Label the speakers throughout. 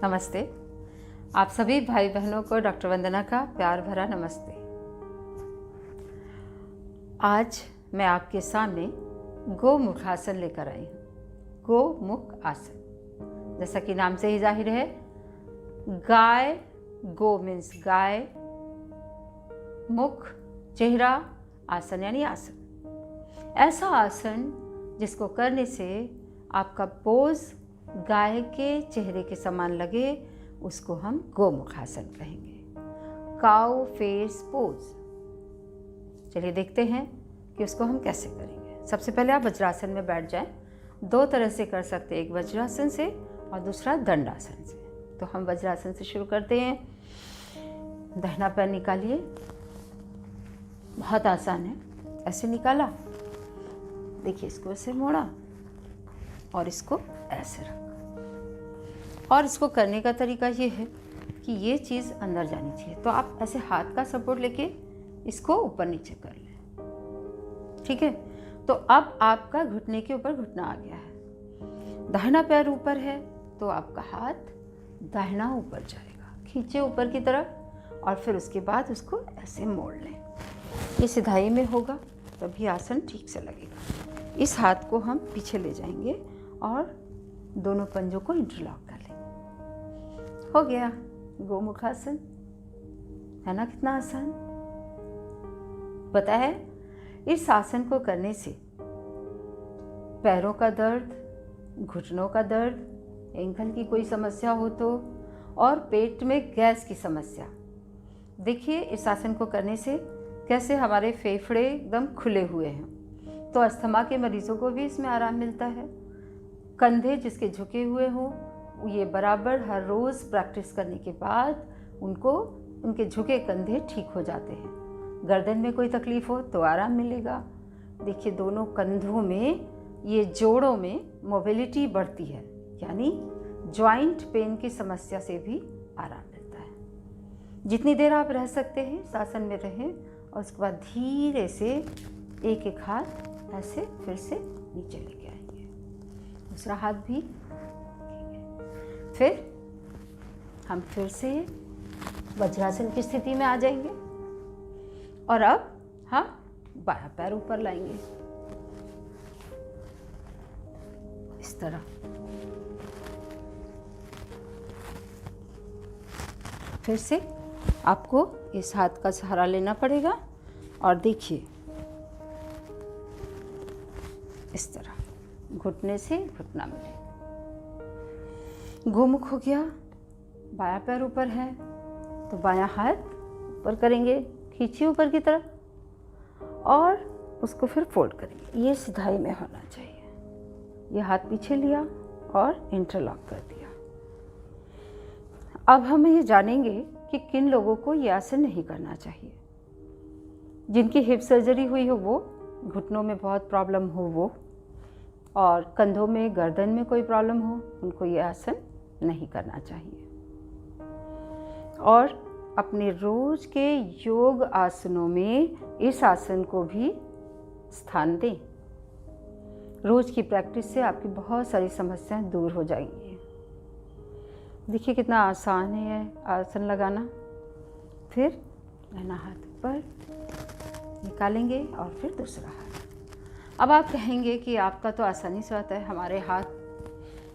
Speaker 1: नमस्ते। आप सभी भाई बहनों को डॉक्टर वंदना का प्यार भरा नमस्ते। आज मैं आपके सामने गोमुख आसन लेकर आई हूँ। गोमुख आसन, जैसा कि नाम से ही जाहिर है, गाय, गो मीन्स गाय, मुख चेहरा, आसन यानी आसन। ऐसा आसन जिसको करने से आपका पोज गाय के चेहरे के समान लगे, उसको हम गोमुख आसन कहेंगे। Cow face pose. चलिए देखते हैं कि उसको हम कैसे करेंगे। सबसे पहले आप वज्रासन में बैठ जाएं। दो तरह से कर सकते हैं, एक वज्रासन से और दूसरा दंडासन से। तो हम वज्रासन से शुरू करते हैं। दाहिना पैर निकालिए, बहुत आसान है। ऐसे निकाला, देखिए इसको ऐसे मोड़ा और इसको ऐसे रखा। और इसको करने का तरीका ये है कि ये चीज़ अंदर जानी चाहिए। तो आप ऐसे हाथ का सपोर्ट लेके इसको ऊपर नीचे कर लें, ठीक है। तो अब आपका घुटने के ऊपर घुटना आ गया है। दाहिना पैर ऊपर है तो आपका हाथ दाहिना ऊपर जाएगा, खींचे ऊपर की तरफ और फिर उसके बाद उसको ऐसे मोड़ लें। ये सिधाई में होगा तभी आसन ठीक से लगेगा। इस हाथ को हम पीछे ले जाएंगे और दोनों पंजों को इंटरलॉक कर लेंगे। हो गया गोमुख आसन। है ना कितना आसान। पता है, इस आसन को करने से पैरों का दर्द, घुटनों का दर्द, एंकल की कोई समस्या हो तो, और पेट में गैस की समस्या, देखिए इस आसन को करने से कैसे हमारे फेफड़े एकदम खुले हुए हैं। तो अस्थमा के मरीजों को भी इसमें आराम मिलता है। कंधे जिसके झुके हुए हों, ये बराबर हर रोज़ प्रैक्टिस करने के बाद उनके झुके कंधे ठीक हो जाते हैं। गर्दन में कोई तकलीफ़ हो तो आराम मिलेगा। देखिए दोनों कंधों में, ये जोड़ों में मोबिलिटी बढ़ती है, यानी जॉइंट पेन की समस्या से भी आराम मिलता है। जितनी देर आप रह सकते हैं इस आसन में रहें और उसके बाद धीरे से एक एक हाथ ऐसे फिर से नीचे लेके आएंगे, दूसरा हाथ भी। फिर हम फिर से वज्रासन की स्थिति में आ जाएंगे और अब हम बायां पैर ऊपर लाएंगे इस तरह। फिर से आपको इस हाथ का सहारा लेना पड़ेगा और देखिए इस तरह घुटने से घुटना मिले। गोमुख हो गया। बायां पैर ऊपर है तो बायां हाथ ऊपर करेंगे, खींचिए ऊपर की तरफ और उसको फिर फोल्ड करेंगे। ये सिधाई में होना चाहिए। ये हाथ पीछे लिया और इंटरलॉक कर दिया। अब हम ये जानेंगे कि किन लोगों को ये आसन नहीं करना चाहिए। जिनकी हिप सर्जरी हुई हो वो, घुटनों में बहुत प्रॉब्लम हो वो, और कंधों में, गर्दन में कोई प्रॉब्लम हो, उनको ये आसन नहीं करना चाहिए। और अपने रोज के योग आसनों में इस आसन को भी स्थान दें। रोज की प्रैक्टिस से आपकी बहुत सारी समस्याएं दूर हो जाएंगी। देखिए कितना आसान है आसन लगाना। फिर दाहिना हाथ ऊपर निकालेंगे और फिर दूसरा हाथ। अब आप कहेंगे कि आपका तो आसानी से आता है, हमारे हाथ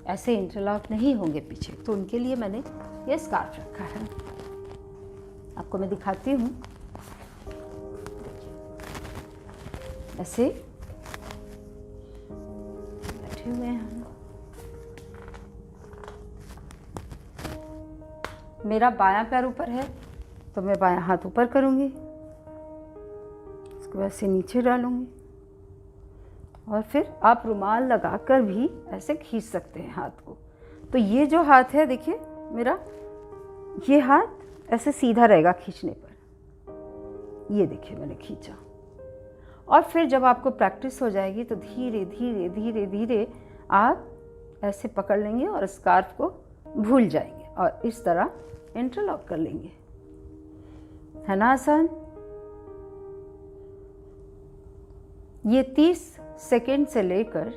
Speaker 1: ऐसे इंटरलॉक नहीं होंगे पीछे, तो उनके लिए मैंने ये स्कार्फ रखा है। आपको मैं दिखाती हूँ। ऐसे बैठे हुए हैं हम। मेरा बायां पैर ऊपर है तो मैं बायां हाथ ऊपर करूँगी, इसको ऐसे नीचे डालूँगी और फिर आप रुमाल लगाकर भी ऐसे खींच सकते हैं हाथ को। तो ये जो हाथ है, देखिए मेरा ये हाथ ऐसे सीधा रहेगा खींचने पर। ये देखिए मैंने खींचा। और फिर जब आपको प्रैक्टिस हो जाएगी तो धीरे धीरे धीरे धीरे आप ऐसे पकड़ लेंगे और स्कार्फ को भूल जाएंगे और इस तरह इंटरलॉक कर लेंगे। है ना आसान। ये 30 सेकंड से लेकर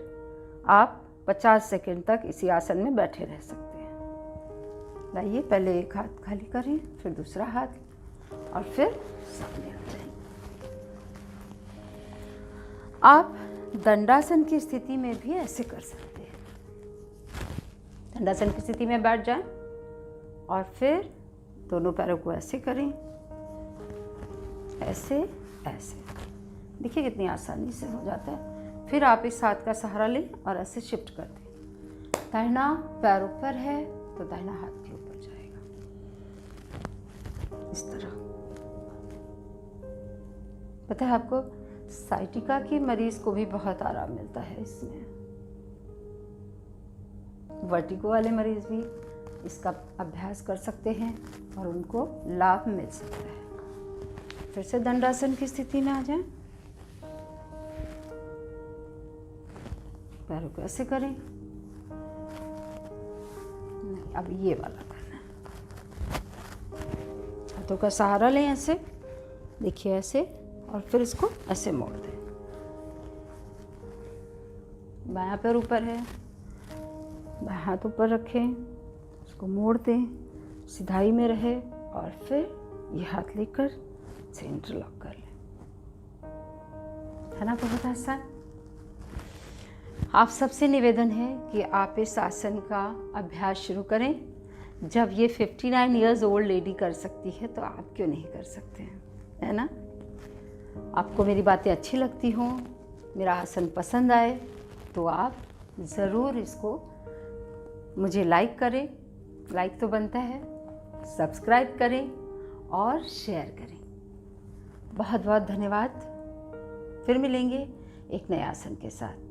Speaker 1: आप 50 सेकंड तक इसी आसन में बैठे रह सकते हैं। लाइए, पहले एक हाथ खाली करें, फिर दूसरा हाथ और फिर सामने आ जाएं। आप दंडासन की स्थिति में भी ऐसे कर सकते हैं। दंडासन की स्थिति में बैठ जाएं और फिर दोनों पैरों को ऐसे करें, ऐसे ऐसे। देखिए कितनी आसानी से हो जाता है। फिर आप इस हाथ का सहारा लें और ऐसे शिफ्ट कर दें। दाहिना पैर ऊपर है तो दाहिना हाथ भी ऊपर जाएगा, इस तरह। पता है आपको, साइटिका के मरीज को भी बहुत आराम मिलता है इसमें। वर्टिगो वाले मरीज भी इसका अभ्यास कर सकते हैं और उनको लाभ मिल सकता है। फिर से दंडासन की स्थिति में आ जाएं। पैरों को ऐसे करें, नहीं, अब ये वाला करना है। हाथों का सहारा लें ऐसे, देखिए ऐसे, और फिर इसको ऐसे मोड़ दें। बायां पैर ऊपर है, बायां हाथ ऊपर रखें, उसको मोड़ दें, सिधाई में रहे और फिर ये हाथ लेकर से इंटरलॉक कर लें। है ना बहुत आसान। आप सबसे निवेदन है कि आप इस आसन का अभ्यास शुरू करें। जब ये 59 इयर्स ओल्ड लेडी कर सकती है तो आप क्यों नहीं कर सकते हैं, है ना। आपको मेरी बातें अच्छी लगती हों, मेरा आसन पसंद आए तो आप ज़रूर इसको मुझे लाइक करें, लाइक तो बनता है, सब्सक्राइब करें और शेयर करें। बहुत बहुत धन्यवाद। फिर मिलेंगे एक नए आसन के साथ।